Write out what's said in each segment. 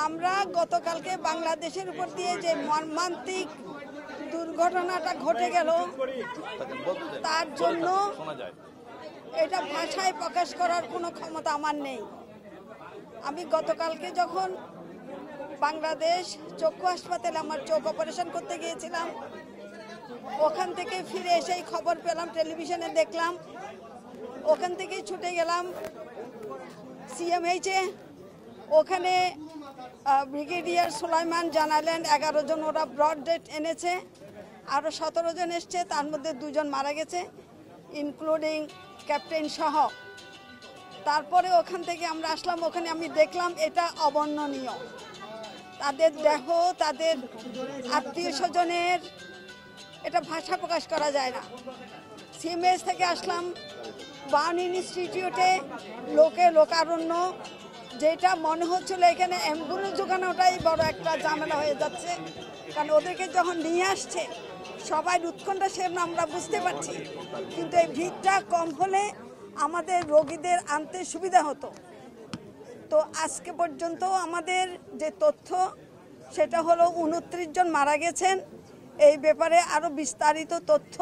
আমরা গতকালকে বাংলাদেশের উপর দিয়ে যে মর্মান্তিক দুর্ঘটনাটা ঘটে গেল তার জন্য এটা ভাষায় প্রকাশ করার কোনো ক্ষমতা আমার নেই। আমি গতকালকে যখন বাংলাদেশ চক্ষু হাসপাতালে আমার চোখ অপারেশন করতে গিয়েছিলাম, ওখান থেকে ফিরে এসেই খবর পেলাম, টেলিভিশনে দেখলাম, ওখান থেকেই ছুটে গেলাম সিএমএইচে। ওখানে ব্রিগেডিয়ার সুলাইমান জানালেন 11 জন ওরা ব্রড ডেথ এনেছে, আরও 17 জন এসছে, তার মধ্যে 2 জন মারা গেছে ইনক্লুডিং ক্যাপ্টেন সহ। তারপরে ওখান থেকে আমরা আসলাম, ওখানে আমি দেখলাম এটা অবর্ণনীয়। তাদের দেহ, তাদের আত্মীয় স্বজনের এটা ভাষা প্রকাশ করা যায় না। সিএমএস থেকে আসলাম বার্ন ইনস্টিটিউটে, লোকারণ্য, যেটা মনে হচ্ছিল এখানে অ্যাম্বুলেন্স ঢোকানোটাই বড় একটা ঝামেলা হয়ে যাচ্ছে, কারণ ওদেরকে যখন নিয়ে আসছে সবাই উৎকণ্ঠা সেরকম আমরা বুঝতে পারছি, কিন্তু এই ভিড়টা কম হলে আমাদের রোগীদের আনতে সুবিধা হতো। তো আজকে পর্যন্ত আমাদের যে তথ্য সেটা হলো 29 জন মারা গেছেন। এই ব্যাপারে আরও বিস্তারিত তথ্য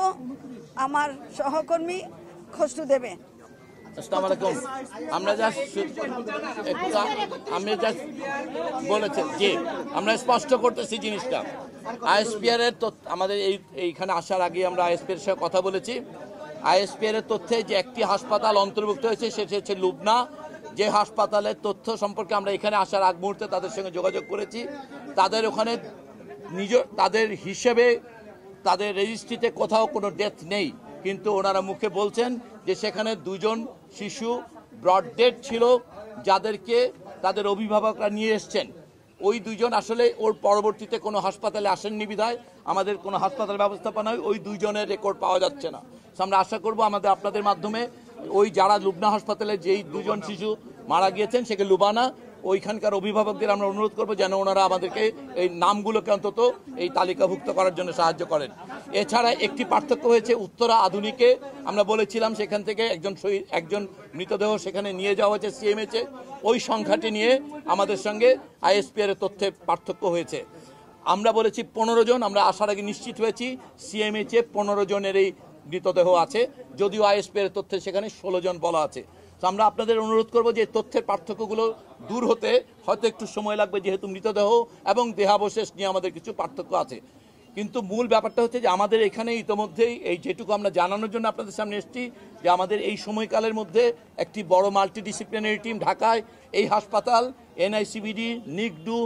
আমার সহকর্মী খসরু দেবে। আসসালামু আলাইকুম। আমরা জাস্ট বলেছি যে আমরা স্পষ্ট করতেছি জিনিসটা। আইএসপিআর এর আমাদের এইখানে আসার আগে আমরা আইএসপিআর এর সাথে কথা বলেছি। আইএসপিআর এর তথ্যে যে একটি হাসপাতাল অন্তর্ভুক্ত হয়েছে সেটা হচ্ছে লুবনা। যে হাসপাতালের তথ্য সম্পর্কে আমরা এখানে আসার আগ মুহূর্তে তাদের সঙ্গে যোগাযোগ করেছি, তাদের ওখানে তাদের হিসেবে তাদের রেজিস্ট্রিতে কোথাও কোনো ডেথ নেই, কিন্তু ওনারা মুখে বলছেন যে সেখানে 2 জন শিশু ব্রড ডেড ছিল, যাদেরকে তাদের অভিভাবকরা নিয়ে এসছেন। ওই 2 জন আসলে ওর পরবর্তীতে কোনো হাসপাতালে আসেননি বিধায় আমাদের কোনো হাসপাতাল ব্যবস্থাপনায় ওই 2 জনের রেকর্ড পাওয়া যাচ্ছে না। আমরা আশা করব আপনাদের মাধ্যমে ওই যারা লুবনা হাসপাতালে যেই 2 জন শিশু মারা গিয়েছেন সেকে লুবানা, ওইখানকার অভিভাবকদের আমরা অনুরোধ করবো যেন ওনারা আমাদেরকে এই নামগুলোকে অন্তত এই তালিকাভুক্ত করার জন্য সাহায্য করেন। এছাড়া একটি পার্থক্য হয়েছে উত্তরা আধুনিকে, আমরা বলেছিলাম সেখান থেকে একজন মৃতদেহ সেখানে নিয়ে যাওয়া হয়েছে সিএমএইচে। ওই সংখ্যাটি নিয়ে আমাদের সঙ্গে আইএসপিআর এর তথ্যে পার্থক্য হয়েছে। আমরা বলেছি 15 জন, আমরা আসার আগে নিশ্চিত হয়েছি সিএমএইচে 15 জনের এই মৃতদেহ আছে, যদিও আইএসপিআর এর তথ্যে সেখানে 16 জন বলা আছে। তো আমরা আপনাদের অনুরোধ করব যে তথ্যের পার্থক্যগুলো দূর হতে হয়তো একটু সময় লাগবে, যেহেতু মৃতদেহ এবং দেহাবশেষ নিয়ে আমাদের কিছু পার্থক্য আছে। কিন্তু মূল ব্যাপারটা হচ্ছে যে আমাদের এখানে ইতোমধ্যেই এই যেটুকু আমরা জানানোর জন্য আপনাদের সামনে এসেছি যে আমাদের এই সময়কালের মধ্যে একটি বড় মাল্টিডিসিপ্লিনারি টিম ঢাকায় এই হাসপাতাল, এনআইসিবিডি, নিকডু,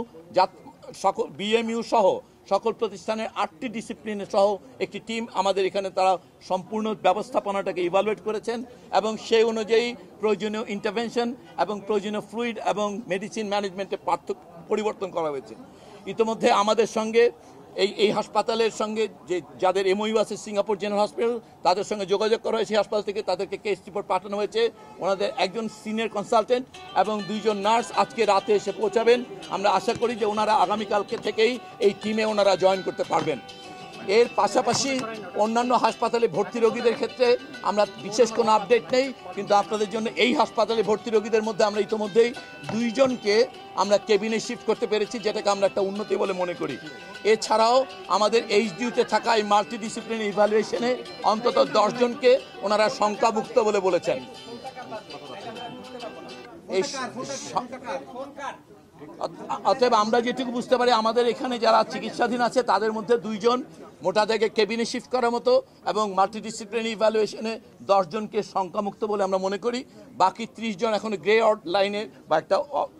সকল বিএমইউ সহ সকল প্রতিষ্ঠানের 8টি ডিসিপ্লিনের সহ একটি টিম আমাদের এখানে, তারা সম্পূর্ণ ব্যবস্থাপনাটাকে ইভালুয়েট করেছেন এবং সেই অনুযায়ী প্রয়োজনীয় ইন্টারভেনশন এবং প্রয়োজনীয় ফ্লুইড এবং মেডিসিন ম্যানেজমেন্টে পরিবর্তন করা হয়েছে। ইতিমধ্যে আমাদের সঙ্গে এই হাসপাতালের সঙ্গে যাদের এমওইউ আছে সিঙ্গাপুর জেনারেল হসপিটাল, তাদের সঙ্গে যোগাযোগ করা হয়েছে হাসপাতাল থেকে, তাদেরকে কেস রিপোর্ট পাঠানো হয়েছে। ওনাদের একজন সিনিয়র কনসালটেন্ট এবং 2 জন নার্স আজকে রাতে এসে পৌঁছাবেন। আমরা আশা করি যে ওনারা আগামীকালকে থেকেই এই টিমে ওনারা জয়েন করতে পারবেন। এর পাশাপাশি অন্যান্য হাসপাতালে ভর্তি রোগীদের ক্ষেত্রে আমরা বিশেষ কোনো আপডেট নেই, কিন্তু আপনাদের জন্য এই হাসপাতালে ভর্তি রোগীদের মধ্যে আমরা ইতিমধ্যেই 2 জনকে আমরা কেবিনে শিফট করতে পেরেছি, যেটাকে আমরা একটা উন্নতি বলে মনে করি। এছাড়াও আমাদের এইচডিইউতে থাকা এই মাল্টিডিসিপ্লিনারি ইভ্যালুয়েশনে অন্তত 10 জনকে ওনারা শঙ্কামুক্ত বলে বলেছেন। এই অতএব আমরা যেটুকু বুঝতে পারি আমাদের এখানে যারা চিকিৎসাধীন আছে তাদের মধ্যে 2 জন মোটা থেকে কেবিনে শিফট করার মতো এবং মাল্টিডিসিপ্লিনারি ইভ্যালুয়েশনে 10 জনকে শঙ্কামুক্ত বলে আমরা মনে করি। বাকি 30 জন এখন গ্রে আউট লাইনে বা একটা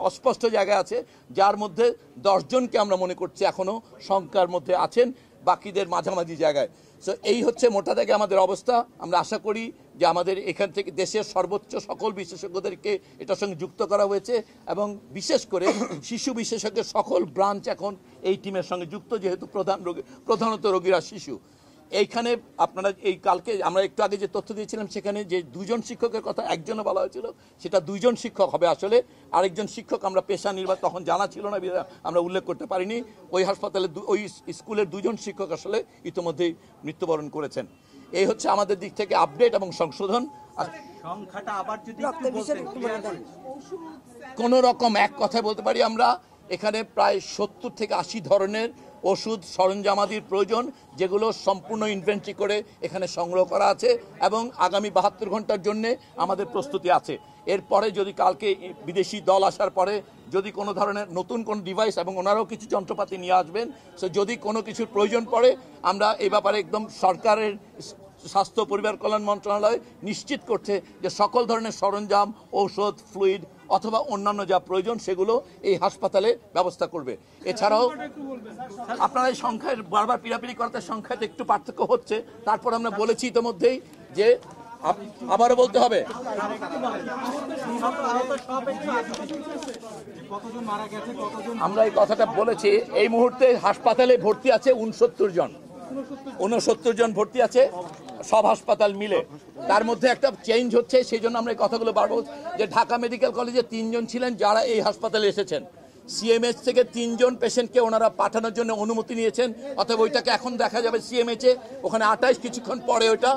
অস্পষ্ট জায়গায় আছে, যার মধ্যে 10 জনকে আমরা মনে করছি এখনও শঙ্কার মধ্যে আছেন, বাকিদের মাঝামাঝি জায়গায়। সো এই হচ্ছে মোটা থেকে আমাদের অবস্থা। আমরা আশা করি যে আমাদের এখান থেকে দেশের সর্বোচ্চ সকল বিশেষজ্ঞদেরকে এটার সঙ্গে যুক্ত করা হয়েছে এবং বিশেষ করে শিশু বিশেষজ্ঞের সকল ব্রাঞ্চ এখন এই টিমের সঙ্গে যুক্ত, যেহেতু প্রধানত রোগীরা শিশু। এইখানে আপনারা এই কালকে আমরা একটু আগে যে তথ্য দিয়েছিলাম সেখানে যে 2 জন শিক্ষকের কথা একজনও বলা হয়েছিল, সেটা 2 জন শিক্ষক হবে আসলে। আরেকজন শিক্ষক আমরা পেশা নির্বাচন তখন জানা ছিল না, আমরা উল্লেখ করতে পারিনি। ওই হাসপাতালে ওই স্কুলের 2 জন শিক্ষক আসলে ইতিমধ্যেই মৃত্যুবরণ করেছেন। এই হচ্ছে আমাদের দিক থেকে আপডেট এবং সংশোধন। সংখ্যাটা আবার যদি কোন রকম এক কথায় বলতে পারি, আমরা এখানে প্রায় 70 থেকে 80 ধরনের ওষুধ সরঞ্জামাদির প্রয়োজন, যেগুলো সম্পূর্ণ ইনভেন্টরি করে এখানে সংগ্রহ করা আছে এবং আগামী 72 ঘন্টার জন্য আমাদের প্রস্তুতি আছে। এরপরে যদি কালকে বিদেশি দল আসার পরে যদি কোনো ধরনের নতুন কোনো ডিভাইস, এবং ওনারাও কিছু যন্ত্রপাতি নিয়ে আসবেন, সো যদি কোনো কিছুর প্রয়োজন পড়ে আমরা এই ব্যাপারে একদম সরকারের স্বাস্থ্য পরিবার কল্যাণ মন্ত্রণালয় নিশ্চিত করছে যে সকল ধরনের সরঞ্জাম, ঔষধ, ফ্লুইড অথবা অন্যান্য যা প্রয়োজন সেগুলো এই হাসপাতালে ব্যবস্থা করবে। এছাড়াও আপনারা এই সংখ্যায় বারবার পিড়াপিড়ি করাতে সংখ্যাতে একটু পার্থক্য হচ্ছে, তারপর আমরা বলেছি ইতিমধ্যেই যে আবারও বলতে হবে, আমরা এই কথাটা বলেছি। এই মুহূর্তে হাসপাতালে ভর্তি আছে 69 জন ভর্তি আছে সব হাসপাতাল মিলে। তার মধ্যে একটা চেঞ্জ হচ্ছে, সেই জন্য আমরা এই কথাগুলো বারবার বলছি যে ঢাকা মেডিকেল কলেজে 3 জন ছিলেন যারা এই হাসপাতালে এসেছেন। সিএমএইচ থেকে 3 জন পেশেন্টকে ওনারা পাঠানোর জন্য অনুমতি নিয়েছেন, অতএব ওইটাকে এখন দেখা যাবে সিএমএইচে, ওখানে 28, কিছুক্ষণ পরে ওইটা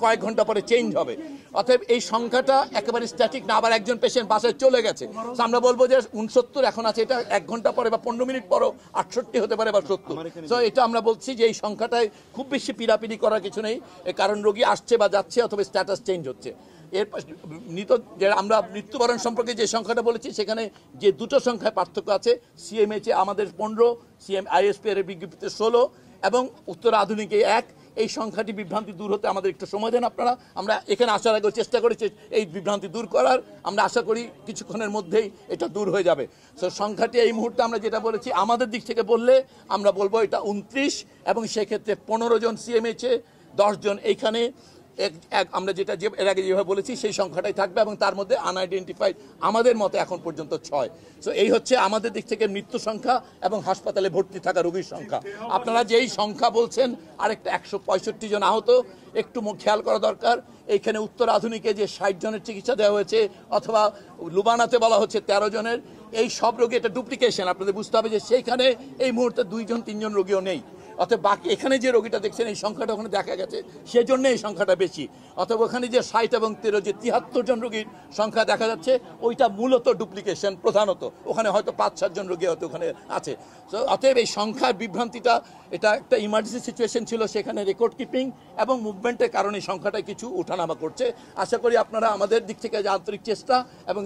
কয়েক ঘন্টা পরে চেঞ্জ হবে। অতএব এই সংখ্যাটা একেবারে স্ট্যাটিক না, আবার একজন পেশেন্ট বাসায় চলে গেছে। আমরা বলবো যে 69 এখন আছে, এটা 1 ঘন্টা পরে বা 15 মিনিট পরও 68 হতে পারে বা 70। তো এটা আমরা বলছি যে এই সংখ্যাটায় খুব বেশি পিড়াপিড়ি করার কিছু নেই, কারণ রোগী আসছে বা যাচ্ছে অথবা স্ট্যাটাস চেঞ্জ হচ্ছে। এর যে আমরা মৃত্যুবরণ সম্পর্কে যে সংখ্যাটা বলেছি, সেখানে যে দুটো সংখ্যায় পার্থক্য আছে, সিএমএইচে আমাদের 15, আইএসপি এর বিজ্ঞপ্তিতে 16 এবং উত্তর আধুনিকে 1। এই সংখ্যাটি বিভ্রান্তি দূর হতে আমাদের একটু সময় দেন আপনারা। আমরা এখানে আসার আগে চেষ্টা করেছি এই বিভ্রান্তি দূর করার, আমরা আশা করি কিছুক্ষণের মধ্যেই এটা দূর হয়ে যাবে। সো সংখ্যাটি এই মুহূর্তে আমরা যেটা বলেছি, আমাদের দিক থেকে বললে আমরা বলবো এটা 29, এবং সেক্ষেত্রে 15 জন সিএমএইচে, 10 জন এইখানে, আমরা যেটা এর আগে যেভাবে বলেছি সেই সংখ্যাটাই থাকবে, এবং তার মধ্যে আনআইডেন্টিফাইড আমাদের মতে এখন পর্যন্ত 6। সো এই হচ্ছে আমাদের দিক থেকে মৃত্যু সংখ্যা এবং হাসপাতালে ভর্তি থাকা রোগীর সংখ্যা। আপনারা যেই সংখ্যা বলছেন আরেকটা 165 জন আহত, একটু খেয়াল করা দরকার। এইখানে উত্তর আধুনিকে যে 60 জনের চিকিৎসা দেওয়া হয়েছে, অথবা লুবানাতে বলা হচ্ছে 13 জনের, এই সব রোগী এটা ডুপ্লিকেশন। আপনাদের বুঝতে হবে যে সেইখানে এই মুহূর্তে 2 জন 3 জন রোগীও নেই। অতএব বাকি এখানে যে রোগীটা দেখছেন এই সংখ্যাটা ওখানে দেখা গেছে, সেজন্য এই সংখ্যাটা বেশি। অতএব ওখানে যে 60 এবং 13 যে 73 জন রোগীর সংখ্যা দেখা যাচ্ছে, ওইটা মূলত ডুপ্লিকেশন প্রধানত। ওখানে হয়তো 5-7 জন রোগী হয়তো ওখানে আছে। তো অতএব এই সংখ্যার বিভ্রান্তিটা, এটা একটা ইমার্জেন্সি সিচুয়েশন ছিল, সেখানে রেকর্ড কিপিং এবং মুভমেন্টের কারণে সংখ্যাটা কিছু ওঠানামা করছে। আশা করি আপনারা আমাদের দিক থেকে যে আন্তরিক চেষ্টা এবং